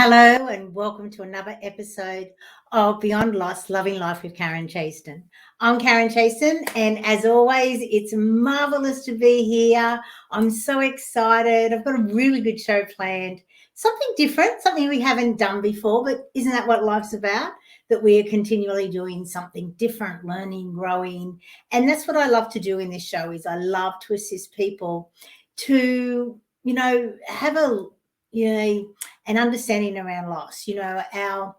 Hello and welcome to another episode of Beyond Loss, Loving Life with Karen Chaston. I'm Karen Chaston, and as always, it's marvelous to be here. I'm so excited. I've got a really good show planned. Something different, something we haven't done before, but isn't that what life's about? That we are continually doing something different, learning, growing. And that's what I love to do in this show is I love to assist people to, have an understanding around loss. Our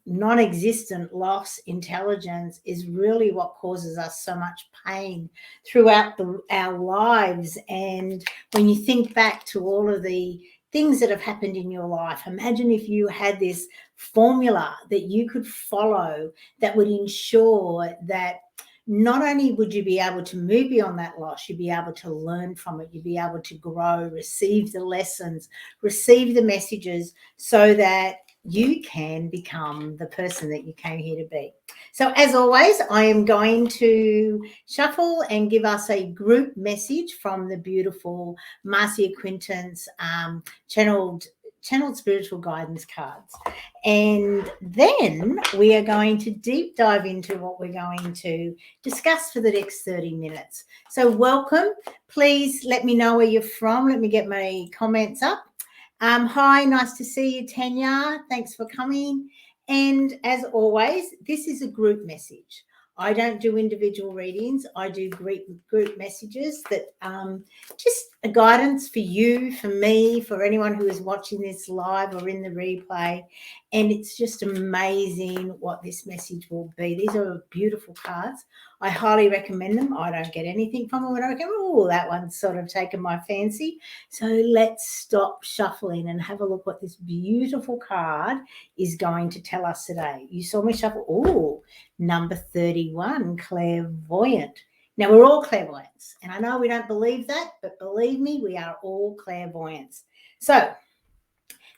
non-existent loss intelligence is really what causes us so much pain throughout our lives. And when you think back to all of the things that have happened in your life, imagine if you had this formula that you could follow that would ensure that not only would you be able to move beyond that loss, you'd be able to learn from it, you'd be able to grow, receive the lessons, receive the messages so that you can become the person that you came here to be. So as always, I am going to shuffle and give us a group message from the beautiful Marcia Quinton's channeled spiritual guidance cards. And then we are going to deep dive into what we're going to discuss for the next 30 minutes. So welcome. Please let me know where you're from. Let me get my comments up. Hi, nice to see you, Tanya. Thanks for coming. And as always, this is a group message. I don't do individual readings. I do group messages that just a guidance for you, for me, for anyone who is watching this live or in the replay. And it's just amazing what this message will be. These are beautiful cards. I highly recommend them. I don't get anything from them. And I go, oh, that one's sort of taken my fancy. So let's stop shuffling and have a look what this beautiful card is going to tell us today. You saw me shuffle. Oh, number 31, clairvoyant. Now, we're all clairvoyants, and I know we don't believe that, but believe me, we are all clairvoyants. So,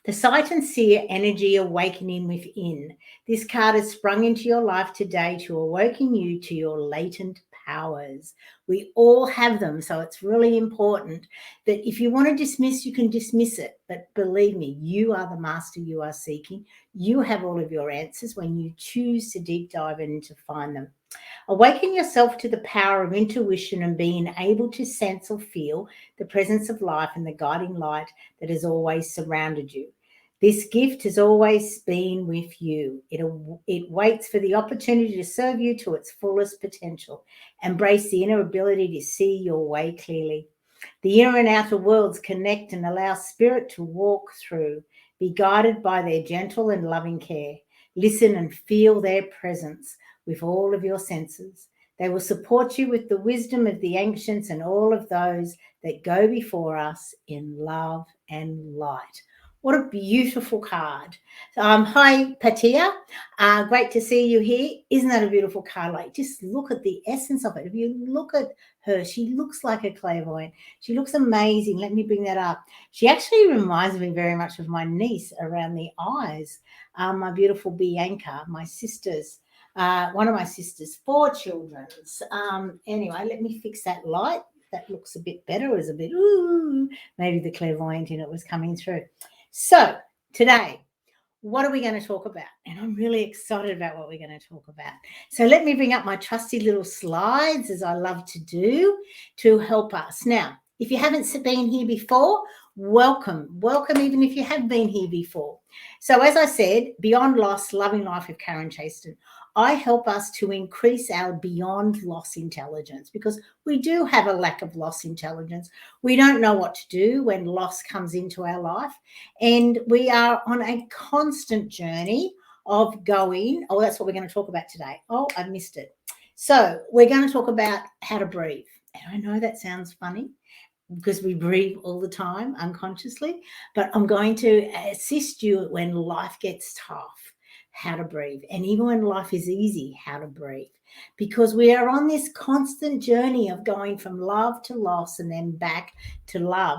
the sight and seer energy awakening within. This card has sprung into your life today to awaken you to your latent powers. We all have them, so it's really important that if you want to dismiss, you can dismiss it. But believe me, you are the master you are seeking. You have all of your answers when you choose to deep dive in to find them. Awaken yourself to the power of intuition and being able to sense or feel the presence of life and the guiding light that has always surrounded you. This gift has always been with you. It waits for the opportunity to serve you to its fullest potential. Embrace the inner ability to see your way clearly. The inner and outer worlds connect and allow spirit to walk through. Be guided by their gentle and loving care. Listen and feel their presence with all of your senses. They will support you with the wisdom of the ancients and all of those that go before us in love and light. What a beautiful card. Hi, Patia. Great to see you here. Isn't that a beautiful card? Like, just look at the essence of it. If you look at her, she looks like a clairvoyant. She looks amazing. Let me bring that up. She actually reminds me very much of my niece around the eyes, my beautiful Bianca, my sister's. One of my sister's 4 children's. Anyway, let me fix that light. That looks a bit better. It was a bit, maybe the clairvoyant in it was coming through. So today, what are we going to talk about? And I'm really excited about what we're going to talk about. So let me bring up my trusty little slides, as I love to do, to help us. Now, if you haven't been here before, welcome. Welcome, even if you have been here before. So as I said, Beyond Loss, Loving Life with Karen Chaston. I help us to increase our beyond loss intelligence because we do have a lack of loss intelligence. We don't know what to do when loss comes into our life. And we are on a constant journey of going, that's what we're going to talk about today. Oh, I missed it. So we're going to talk about how to breathe. And I know that sounds funny because we breathe all the time unconsciously, but I'm going to assist you when life gets tough. How to breathe. And even when life is easy, how to breathe. Because we are on this constant journey of going from love to loss and then back to love.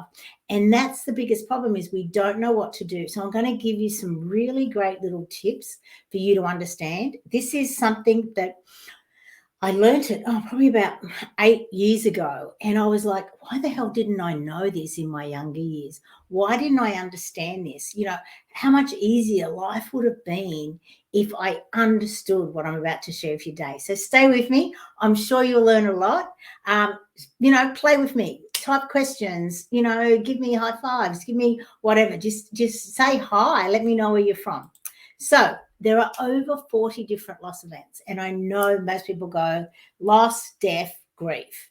And that's the biggest problem is we don't know what to do. So I'm going to give you some really great little tips for you to understand. This is something that I learnt it, probably about 8 years ago, and I was like, "Why the hell didn't I know this in my younger years? Why didn't I understand this?" How much easier life would have been if I understood what I'm about to share with you today. So stay with me. I'm sure you'll learn a lot. Play with me. Type questions, give me high fives, give me whatever. Just say hi. Let me know where you're from. So there are over 40 different loss events. And I know most people go, loss, death, grief.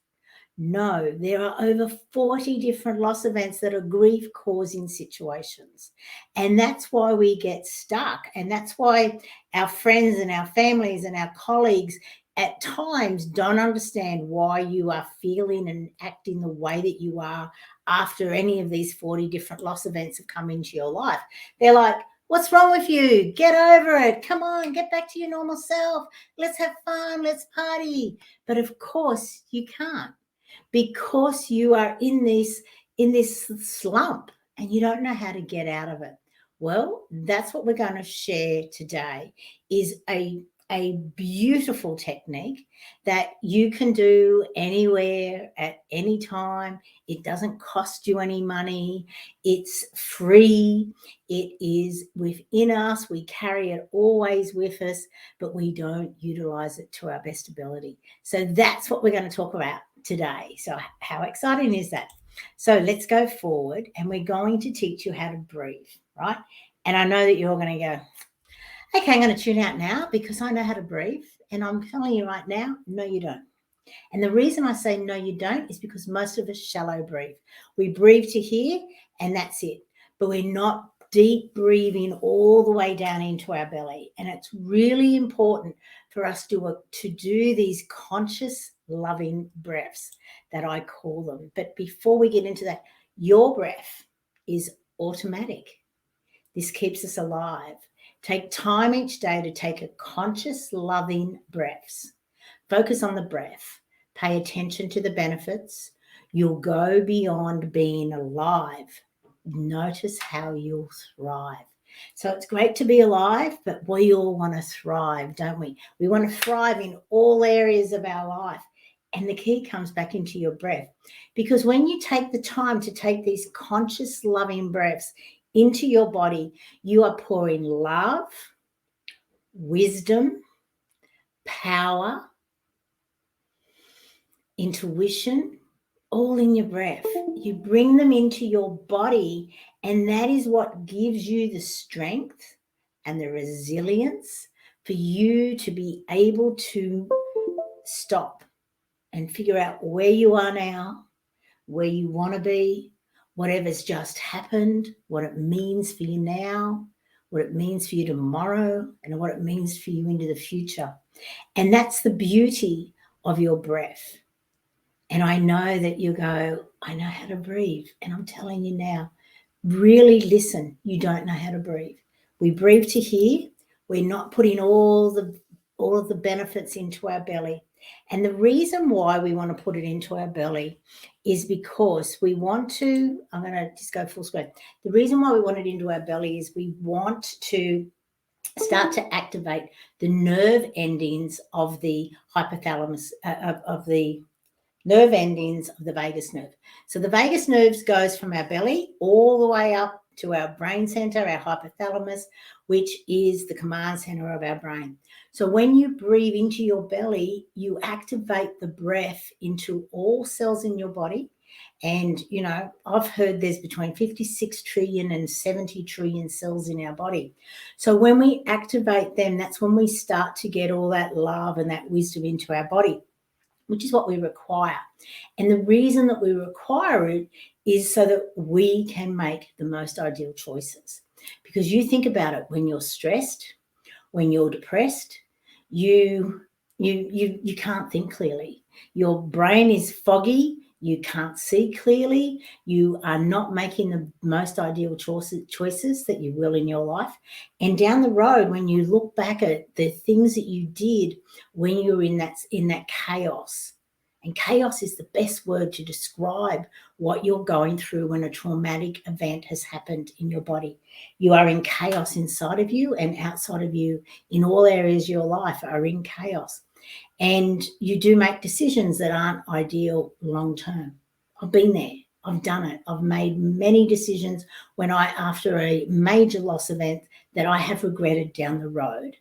No, there are over 40 different loss events that are grief causing situations. And that's why we get stuck. And that's why our friends and our families and our colleagues at times don't understand why you are feeling and acting the way that you are after any of these 40 different loss events have come into your life. They're like, what's wrong with you? Get over it. Come on, get back to your normal self. Let's have fun. Let's party. But of course, you can't, because you are in this slump and you don't know how to get out of it. Well, that's what we're going to share today, is a beautiful technique that you can do anywhere at any time. It doesn't cost you any money. It's free. It is within us. We carry it always with us, but we don't utilize it to our best ability. So that's what we're going to talk about today. So how exciting is that? So let's go forward, and we're going to teach you how to breathe, right? And I know that you're going to go, okay, I'm going to tune out now because I know how to breathe. And I'm telling you right now, no, you don't. And the reason I say no, you don't is because most of us shallow breathe. We breathe to here and that's it. But we're not deep breathing all the way down into our belly. And it's really important for us to do these conscious, loving breaths that I call them. But before we get into that, your breath is automatic. This keeps us alive. Take time each day to take a conscious, loving breaths. Focus on the breath. Pay attention to the benefits. You'll go beyond being alive. Notice how you'll thrive. So it's great to be alive, but we all want to thrive, don't we? We want to thrive in all areas of our life. And the key comes back into your breath. Because when you take the time to take these conscious, loving breaths into your body, you are pouring love, wisdom, power, intuition, all in your breath. You bring them into your body, and that is what gives you the strength and the resilience for you to be able to stop and figure out where you are now, where you want to be, whatever's just happened, what it means for you now, what it means for you tomorrow, and what it means for you into the future. And that's the beauty of your breath. And I know that you go, I know how to breathe. And I'm telling you now, really listen. You don't know how to breathe. We breathe to here. We're not putting all of the benefits into our belly. And the reason why we want to put it into our belly is because we want to, I'm going to just go full screen. The reason why we want it into our belly is we want to start to activate the nerve endings of the hypothalamus, of the nerve endings of the vagus nerve. So the vagus nerve goes from our belly all the way up to our brain center, our hypothalamus, which is the command center of our brain. So when you breathe into your belly, you activate the breath into all cells in your body. And, I've heard there's between 56 trillion and 70 trillion cells in our body. So when we activate them, that's when we start to get all that love and that wisdom into our body, which is what we require. And the reason that we require it is so that we can make the most ideal choices. Because you think about it, when you're stressed, when you're depressed, you can't think clearly. Your brain is foggy. You can't see clearly. You are not making the most ideal choices that you will in your life. And down the road, when you look back at the things that you did when you were in that chaos, and chaos is the best word to describe what you're going through when a traumatic event has happened in your body. You are in chaos inside of you and outside of you, in all areas of your life are in chaos. And you do make decisions that aren't ideal long term. I've been there. I've done it. I've made many decisions after a major loss event, that I have regretted down the road.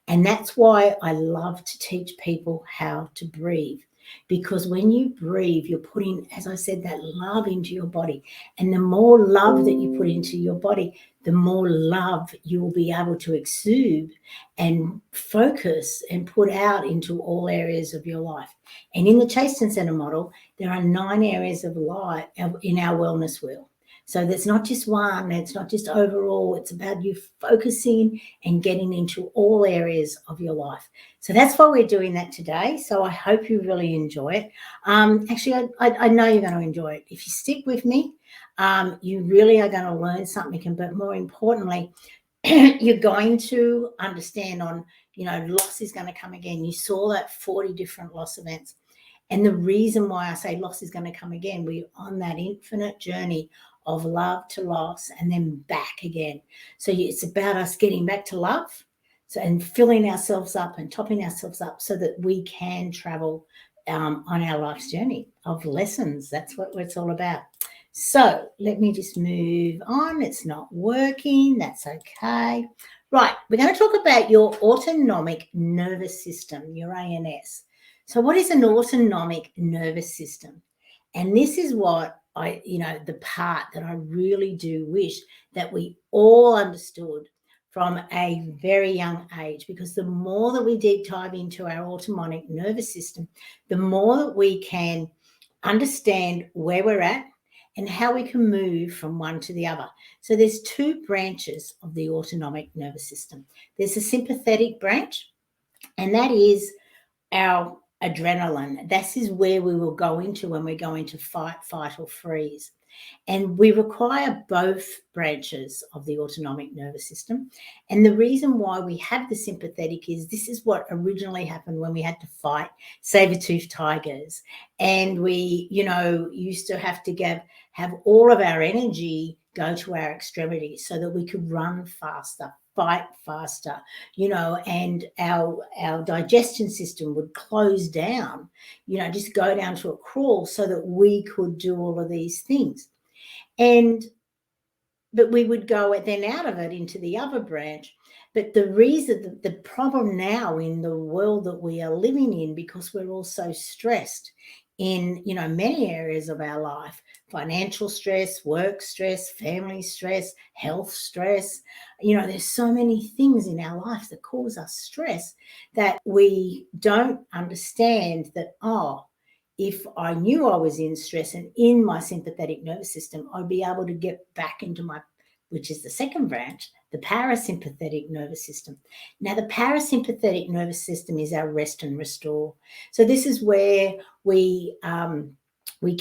And that's why I love to teach people how to breathe. Because when you breathe, you're putting, as I said, that love into your body. And the more love that you put into your body, the more love you will be able to exude and focus and put out into all areas of your life. And in the Chaston Center model, there are 9 areas of life in our wellness wheel. So that's not just one, it's not just overall, it's about you focusing and getting into all areas of your life. So that's why we're doing that today. So I hope you really enjoy it. Actually, I know you're going to enjoy it. If you stick with me, you really are going to learn something, but more importantly, you're going to understand loss is going to come again. You saw that 40 different loss events. And the reason why I say loss is going to come again, we're on that infinite journey of love to loss and then back again. So it's about us getting back to love, and filling ourselves up and topping ourselves up so that we can travel on our life's journey of lessons. That's what it's all about. So let me just move on. It's not working. That's okay. Right. We're going to talk about your autonomic nervous system, your ANS. So what is an autonomic nervous system? And this is what the part that I really do wish that we all understood from a very young age, because the more that we deep dive into our autonomic nervous system, the more that we can understand where we're at and how we can move from one to the other. So there's 2 branches of the autonomic nervous system. There's a sympathetic branch, and that is our adrenaline. This is where we will go into when we're going to fight or freeze. And we require both branches of the autonomic nervous system. And the reason why we have the sympathetic is this is what originally happened when we had to fight saber-toothed tigers. And we, used to have to have all of our energy go to our extremities so that we could run faster, fight faster, and our digestion system would close down, just go down to a crawl so that we could do all of these things. But we would go then out of it into the other branch. But the problem now in the world that we are living in, because we're all so stressed in, many areas of our life, financial stress, work stress, family stress, health stress, there's so many things in our life that cause us stress that we don't understand that, if I knew I was in stress and in my sympathetic nervous system, I'd be able to get back into which is the second branch, the parasympathetic nervous system. Now, the parasympathetic nervous system is our rest and restore. So this is where we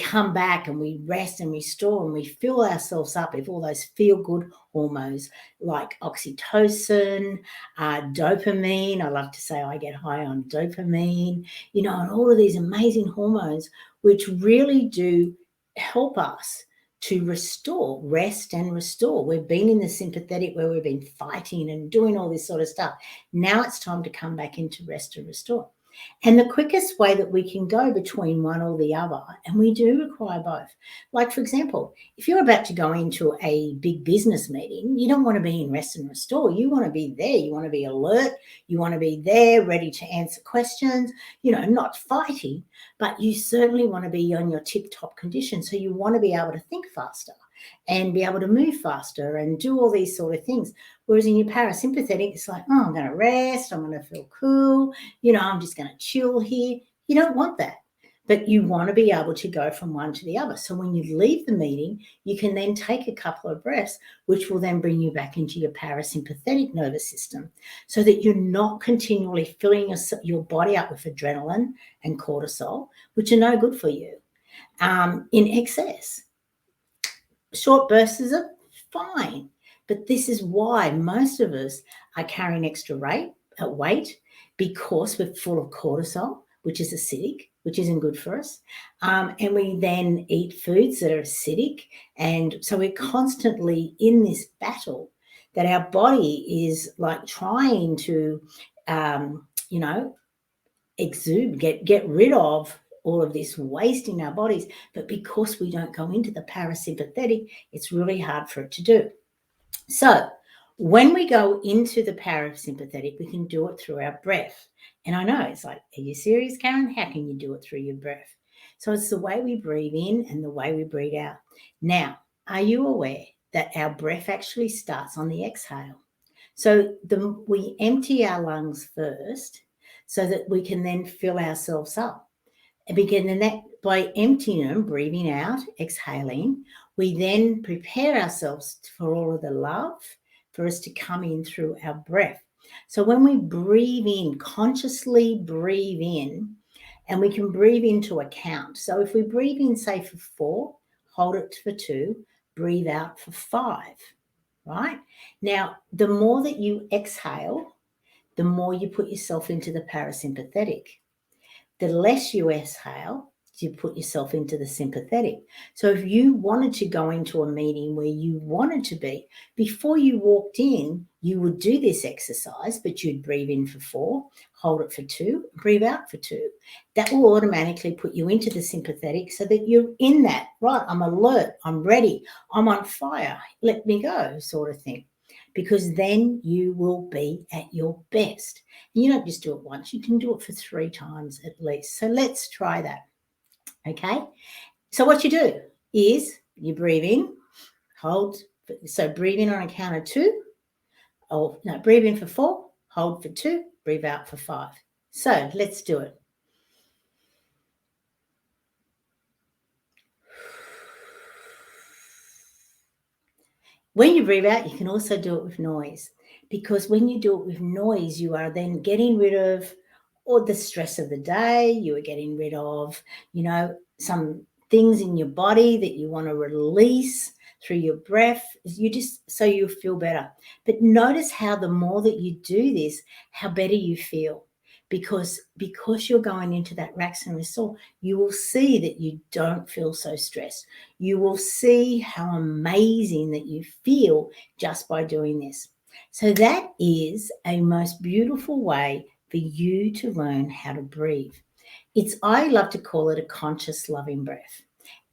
come back and we rest and restore, and we fill ourselves up with all those feel-good hormones like oxytocin, dopamine. I love to say I get high on dopamine, and all of these amazing hormones, which really do help us to restore, rest and restore. We've been in the sympathetic where we've been fighting and doing all this sort of stuff. Now it's time to come back into rest and restore. And the quickest way that we can go between one or the other, and we do require both. Like, for example, if you're about to go into a big business meeting, you don't want to be in rest and restore. You want to be there. You want to be alert. You want to be there, ready to answer questions, not fighting, but you certainly want to be on your tip-top condition. So you want to be able to think faster and be able to move faster and do all these sort of things. Whereas in your parasympathetic, it's like, I'm going to rest, I'm going to feel cool, I'm just going to chill here. You don't want that, but you want to be able to go from one to the other. So when you leave the meeting, you can then take a couple of breaths, which will then bring you back into your parasympathetic nervous system so that you're not continually filling your body up with adrenaline and cortisol, which are no good for you, in excess. Short bursts are fine, but this is why most of us are carrying extra weight because we're full of cortisol, which is acidic, which isn't good for us. And we then eat foods that are acidic. And so we're constantly in this battle that our body is like trying to, exude, get rid of all of this waste in our bodies. But because we don't go into the parasympathetic, it's really hard for it to do. So when we go into the parasympathetic, we can do it through our breath. And I know it's like, are you serious, Karen? How can you do it through your breath? So it's the way we breathe in and the way we breathe out. Now, are you aware that our breath actually starts on the exhale? So we empty our lungs first so that we can then fill ourselves up. And begin that by emptying them, breathing out, exhaling, we then prepare ourselves for all of the love for us to come in through our breath. So when we breathe in, consciously breathe in, and we can breathe into a count. So if we breathe in, say, for 4, hold it for 2, breathe out for 5, right? Now, the more that you exhale, the more you put yourself into the parasympathetic. The less you exhale, you put yourself into the sympathetic. So if you wanted to go into a meeting where you wanted to be, before you walked in, you would do this exercise, but you'd breathe in for 4, hold it for 2, breathe out for 2. That will automatically put you into the sympathetic so that you're in that, right? I'm alert, I'm ready, I'm on fire, let me go, sort of thing. Because then you will be at your best. You don't just do it once, you can do it for 3 times at least. So let's try that. Okay. So what you do is you breathe in, hold. So breathe in on a count of 2. Or no, breathe in for 4, hold for 2, breathe out for 5. So let's do it. When you breathe out, you can also do it with noise, because when you do it with noise, you are then getting rid of all the stress of the day. You are getting rid of, some things in your body that you want to release through your breath. You just so you feel better. But notice how the more that you do this, how better you feel. Because you're going into that relax and restore, you will see that you don't feel so stressed. You will see how amazing that you feel just by doing this. So that is a most beautiful way for you to learn how to breathe. I love to call it a conscious loving breath.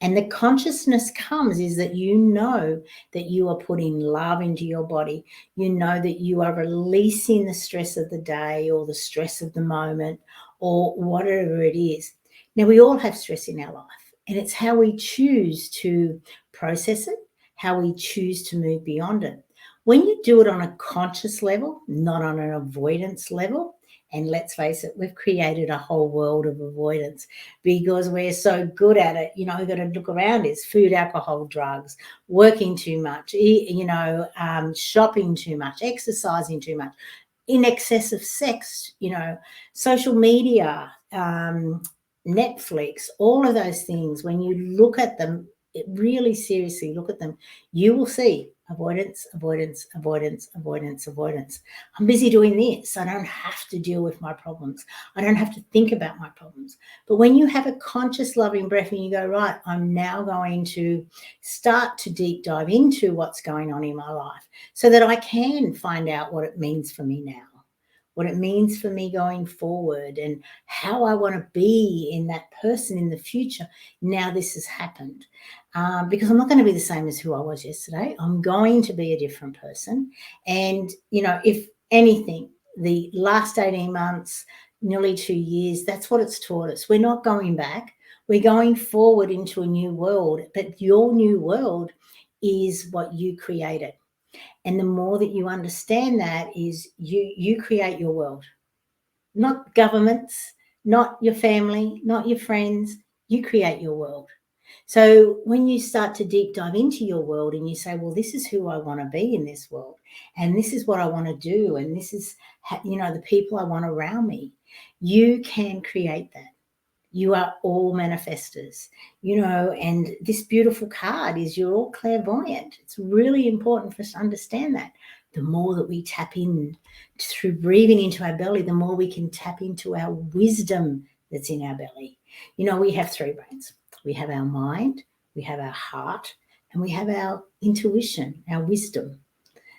And the consciousness comes is that you know that you are putting love into your body. You know that you are releasing the stress of the day or the stress of the moment or whatever it is. Now, we all have stress in our life, and it's how we choose to process it, how we choose to move beyond it. When you do it on a conscious level, not on an avoidance level, and let's face it, we've created a whole world of avoidance because we're so good at it. You've got to look around. It's food, alcohol, drugs, working too much, shopping too much, exercising too much, in excess of sex, social media, Netflix, all of those things. When you look at them, really seriously look at them, you will see avoidance, avoidance, avoidance, avoidance, avoidance. I'm busy doing this. I don't have to deal with my problems. I don't have to think about my problems. But when you have a conscious loving breath and you go, right, I'm now going to start to deep dive into what's going on in my life so that I can find out what it means for me now, what it means for me going forward, and how I want to be in that person in the future. Now this has happened. Because I'm not going to be the same as who I was yesterday. I'm going to be a different person. And, if anything, the last 18 months, nearly 2 years, that's what it's taught us. We're not going back. We're going forward into a new world. But your new world is what you created. And the more that you understand that is you create your world, not governments, not your family, not your friends. You create your world. So when you start to deep dive into your world and you say, well, this is who I want to be in this world, and this is what I want to do, and this is, the people I want around me, you can create that. You are all manifestors, and this beautiful card is you're all clairvoyant. It's really important for us to understand that. The more that we tap in through breathing into our belly, the more we can tap into our wisdom that's in our belly. We have 3 brains. We have our mind, we have our heart, and we have our intuition, our wisdom.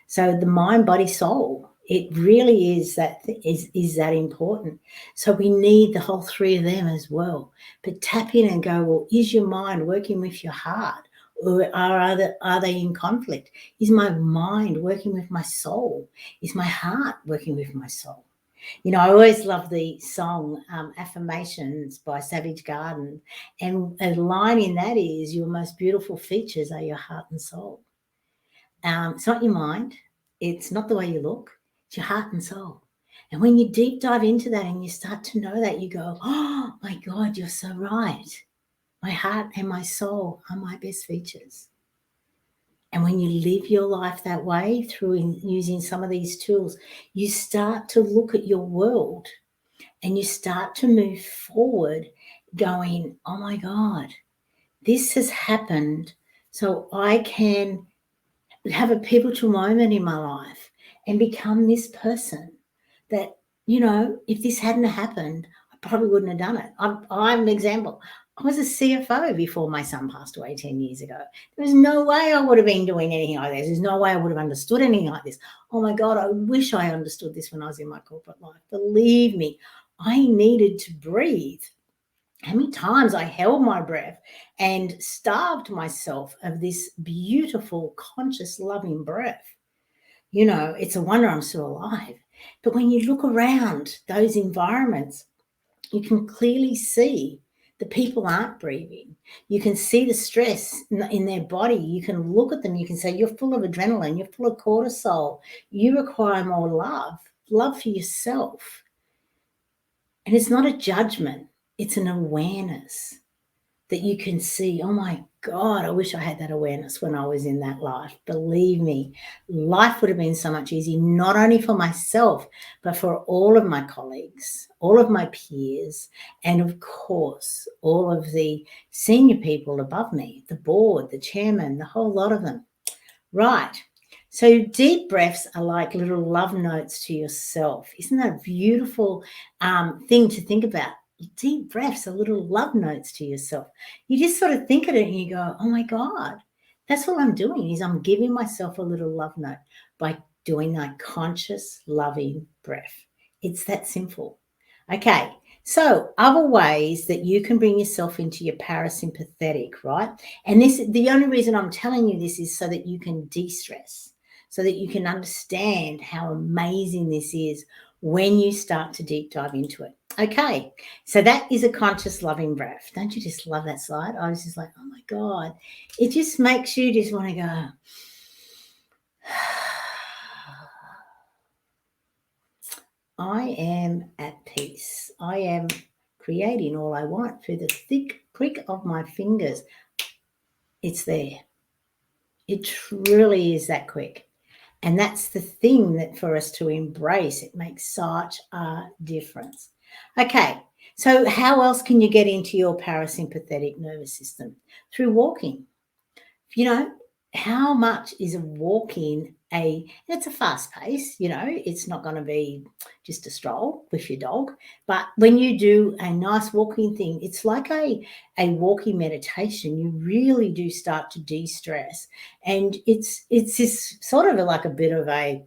So the mind, body, soul, It really is that important. So we need the whole three of them as well. But tap in and go, well, is your mind working with your heart? Or are they in conflict? Is my mind working with my soul? Is my heart working with my soul? You know, I always love the song Affirmations by Savage Garden. And a line in that is, your most beautiful features are your heart and soul. It's not your mind. It's not the way you look. It's your heart and soul. And when you deep dive into that and you start to know that, you go, oh my God, you're so right. My heart and my soul are my best features. And when you live your life that way through using some of these tools, you start to look at your world and you start to move forward going, oh my God, this has happened. So I can have a pivotal moment in my life and become this person that, you know, if this hadn't happened, I probably wouldn't have done it. I'm an example. I was a CFO before my son passed away 10 years ago. There was no way I would have been doing anything like this. There's no way I would have understood anything like this. Oh my God, I wish I understood this when I was in my corporate life. Believe me, I needed to breathe. How many times I held my breath and starved myself of this beautiful, conscious, loving breath. You know, it's a wonder I'm still alive. But when you look around those environments, you can clearly see the people aren't breathing. You can see the stress in their body. You can look at them. You can say, you're full of adrenaline. You're full of cortisol. You require more love for yourself. And it's not a judgment. It's an awareness that you can see, oh my God, I wish I had that awareness when I was in that life. Believe me, life would have been so much easier, not only for myself, but for all of my colleagues, all of my peers, and of course, all of the senior people above me, the board, the chairman, the whole lot of them. Right. So deep breaths are like little love notes to yourself. Isn't that a beautiful thing to think about? Deep breaths are little love notes to yourself. You just sort of think of it and you go, oh my God, that's what I'm doing, is I'm giving myself a little love note by doing that conscious, loving breath. It's that simple. Okay, so other ways that you can bring yourself into your parasympathetic, right? And the only reason I'm telling you this is so that you can de-stress, so that you can understand how amazing this is when you start to deep dive into it. Okay, so that is a conscious loving breath. Don't you just love that slide? I was just like, oh my God. It just makes you just want to go, I am at peace. I am creating all I want through the thick prick of my fingers. It's there. It truly is that quick. And that's the thing that for us to embrace, it makes such a difference. Okay, so how else can you get into your parasympathetic nervous system? Through walking. You know, how much is walking it's a fast pace, you know, it's not going to be just a stroll with your dog. But when you do a nice walking thing, it's like a walking meditation. You really do start to de-stress. And it's this sort of like a bit of a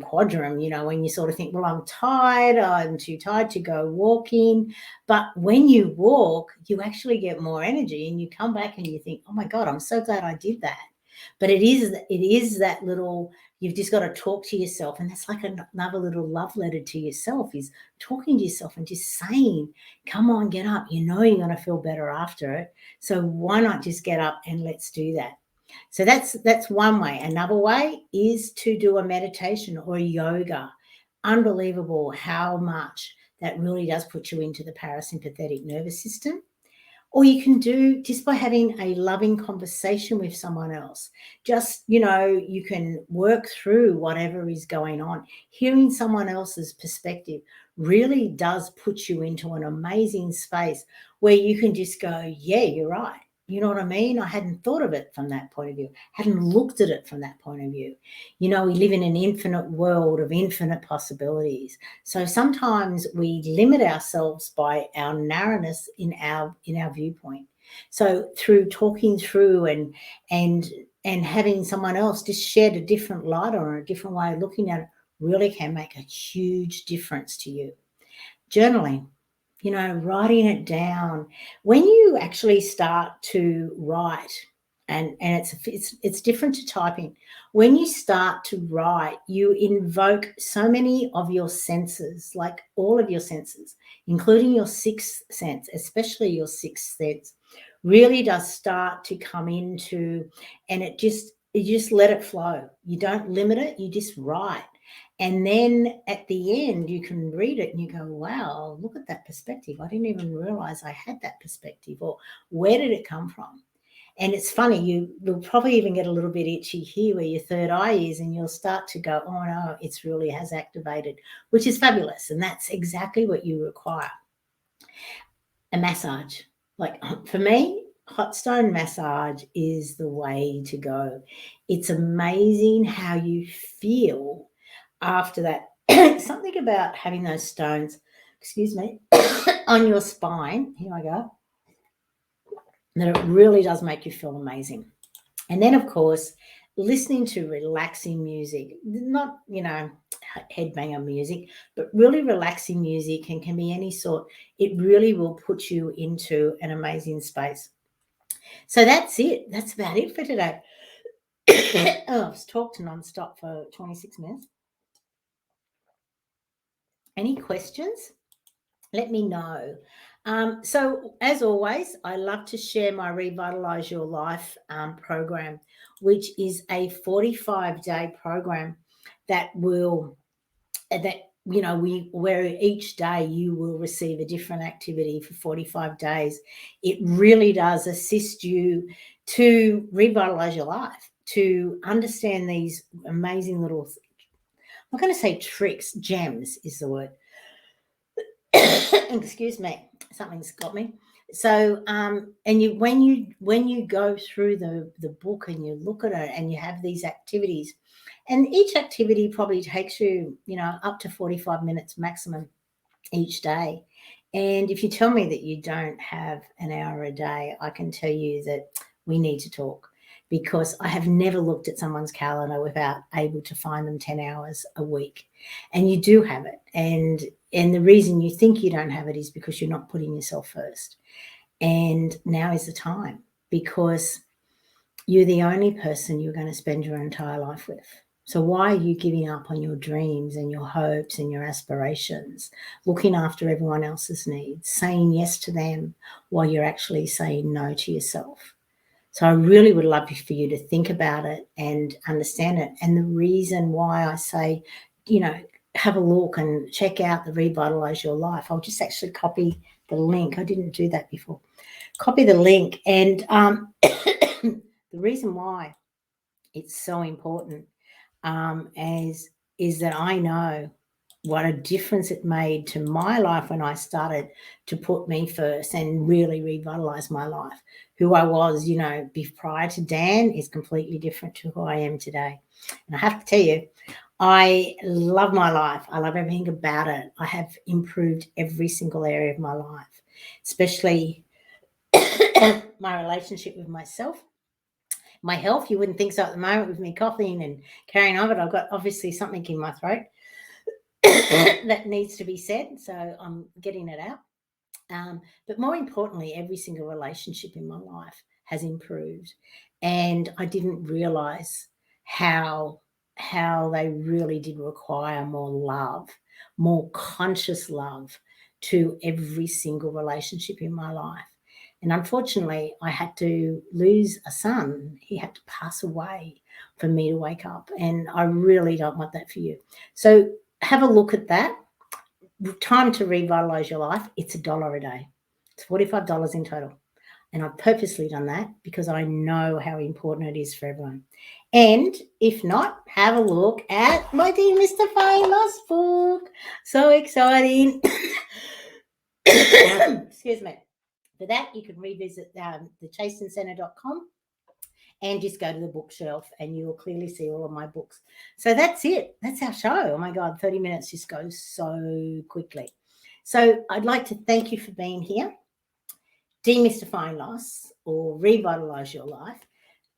quadrum, you know, when you sort of think, well, I'm tired, I'm too tired to go walking. But when you walk, you actually get more energy and you come back and you think, oh my God, I'm so glad I did that. But it is that little, you've just got to talk to yourself. And that's like another little love letter to yourself, is talking to yourself and just saying, come on, get up. You know, you're going to feel better after it. So why not just get up and let's do that? So that's one way. Another way is to do a meditation or a yoga. Unbelievable how much that really does put you into the parasympathetic nervous system. Or you can do just by having a loving conversation with someone else. Just, you know, you can work through whatever is going on. Hearing someone else's perspective really does put you into an amazing space where you can just go, yeah, you're right. You know what I mean? I hadn't thought of it from that point of view, hadn't looked at it from that point of view. You know, we live in an infinite world of infinite possibilities. So sometimes we limit ourselves by our narrowness in our viewpoint. So through talking through and having someone else just shed a different light or a different way of looking at it really can make a huge difference to you. Journaling, writing it down. When you actually start to write, and it's different to typing. When you start to write, you invoke so many of your senses, like all of your senses, including your sixth sense, especially your sixth sense, really does start to come into, and you just let it flow. You don't limit it, you just write. And then at the end, you can read it and you go, wow, look at that perspective. I didn't even realize I had that perspective, or where did it come from? And it's funny, you'll probably even get a little bit itchy here where your third eye is, and you'll start to go, oh no, it's really has activated, which is fabulous. And that's exactly what you require. A massage. Like for me, hot stone massage is the way to go. It's amazing how you feel after that. Something about having those stones, excuse me, on your spine. Here I go. That it really does make you feel amazing. And then, of course, listening to relaxing music, not, headbanger music, but really relaxing music, and can be any sort. It really will put you into an amazing space. So that's it. That's about it for today. I've talked nonstop for 26 minutes. Any questions? Let me know. So, as always, I love to share my Revitalize Your Life program, which is a 45-day program that where each day you will receive a different activity for 45 days. It really does assist you to revitalize your life, to understand these amazing little, I'm going to say tricks, gems is the word. Excuse me, something's got me. So and when you go through the book and you look at it and you have these activities, and each activity probably takes you up to 45 minutes maximum each day. And if you tell me that you don't have an hour a day, I can tell you that we need to talk, because I have never looked at someone's calendar without able to find them 10 hours a week. And you do have it. And the reason you think you don't have it is because you're not putting yourself first. And now is the time, because you're the only person you're going to spend your entire life with. So why are you giving up on your dreams and your hopes and your aspirations, looking after everyone else's needs, saying yes to them while you're actually saying no to yourself? So I really would love for you to think about it and understand it. And the reason why I say, have a look and check out the Revitalize Your Life. I'll just actually copy the link. I didn't do that before. Copy the link. And the reason why it's so important is that I know what a difference it made to my life when I started to put me first and really revitalize my life. Who I was, prior to Dan is completely different to who I am today. And I have to tell you, I love my life. I love everything about it. I have improved every single area of my life, especially my relationship with myself. My health, you wouldn't think so at the moment with me coughing and carrying on, but I've got obviously something in my throat that needs to be said, so I'm getting it out. But more importantly, every single relationship in my life has improved, and I didn't realize how they really did require more love, more conscious love to every single relationship in my life. And unfortunately, I had to lose a son. He had to pass away for me to wake up. And I really don't want that for you. So have a look at that. Time to Revitalize Your Life. It's $1 a day. It's $45 in total. And I've purposely done that because I know how important it is for everyone. And if not, have a look at my dear Mr. Fine Lost book. So exciting. Excuse me. For that, you can revisit the chastoncenter.com and just go to the bookshelf and you will clearly see all of my books. So that's it. That's our show. Oh, my God, 30 minutes just goes so quickly. So I'd like to thank you for being here. Demystifying Loss or Revitalize Your Life.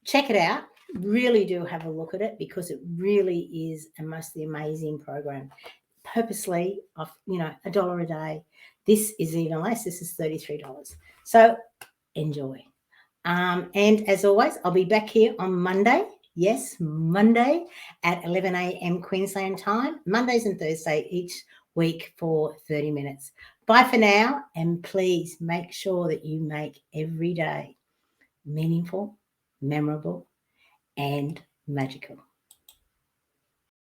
Check it out. really do have a look at it, because it really is a mostly amazing program. Purposely, of $1 a day. This is even less. This is $33. So enjoy. And as always, I'll be back here on Monday. Yes, Monday at 11 a.m. Queensland time. Mondays and Thursday each week for 30 minutes. Bye for now, and please make sure that you make every day meaningful, memorable, and magical.